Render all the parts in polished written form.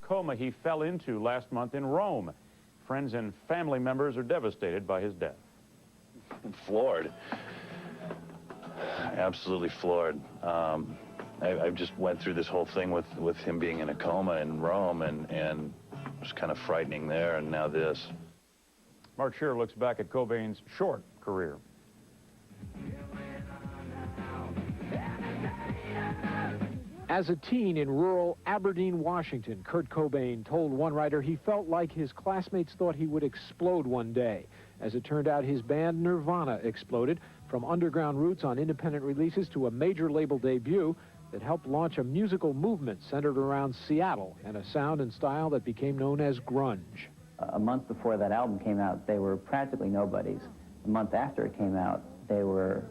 Coma he fell into last month in Rome. Friends and family members are devastated by his death. Floored. Absolutely floored. I just went through this whole thing with him being in a coma in Rome, and it was kind of frightening there, and now this. Mark Shearer looks back at Cobain's short career. As a teen in rural Aberdeen, Washington, Kurt Cobain told one writer he felt like his classmates thought he would explode one day. As it turned out, his band Nirvana exploded, from underground roots on independent releases to a major label debut that helped launch a musical movement centered around Seattle and a sound and style that became known as grunge. A month before that album came out, they were practically nobodies. A month after it came out, they were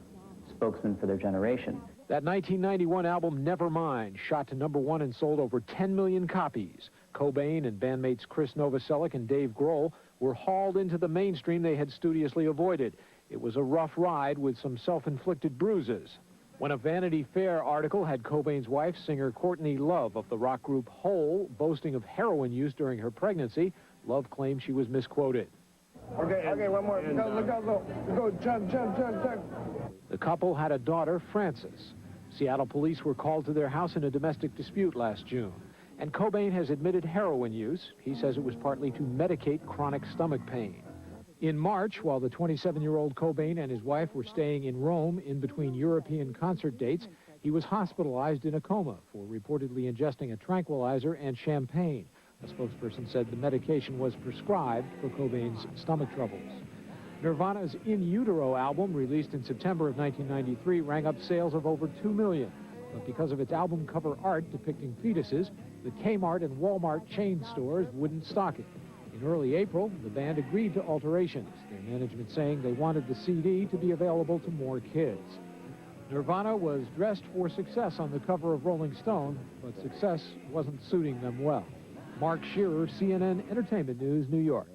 spokesmen for their generation. That 1991 album, Nevermind, shot to #1 and sold over 10 million copies. Cobain and bandmates Chris Novoselic and Dave Grohl were hauled into the mainstream they had studiously avoided. It was a rough ride with some self-inflicted bruises. When a Vanity Fair article had Cobain's wife, singer Courtney Love of the rock group Hole, boasting of heroin use during her pregnancy, Love claimed she was misquoted. Okay, one more. Go, jump. The couple had a daughter, Frances. Seattle police were called to their house in a domestic dispute last June. And Cobain has admitted heroin use. He says it was partly to medicate chronic stomach pain. In March, while the 27-year-old Cobain and his wife were staying in Rome in between European concert dates, he was hospitalized in a coma for reportedly ingesting a tranquilizer and champagne. A spokesperson said the medication was prescribed for Cobain's stomach troubles. Nirvana's In Utero album, released in September of 1993, rang up sales of over 2 million. But because of its album cover art depicting fetuses, the Kmart and Walmart chain stores wouldn't stock it. In early April, the band agreed to alterations, their management saying they wanted the CD to be available to more kids. Nirvana was dressed for success on the cover of Rolling Stone, but success wasn't suiting them well. Mark Shearer, CNN Entertainment News, New York.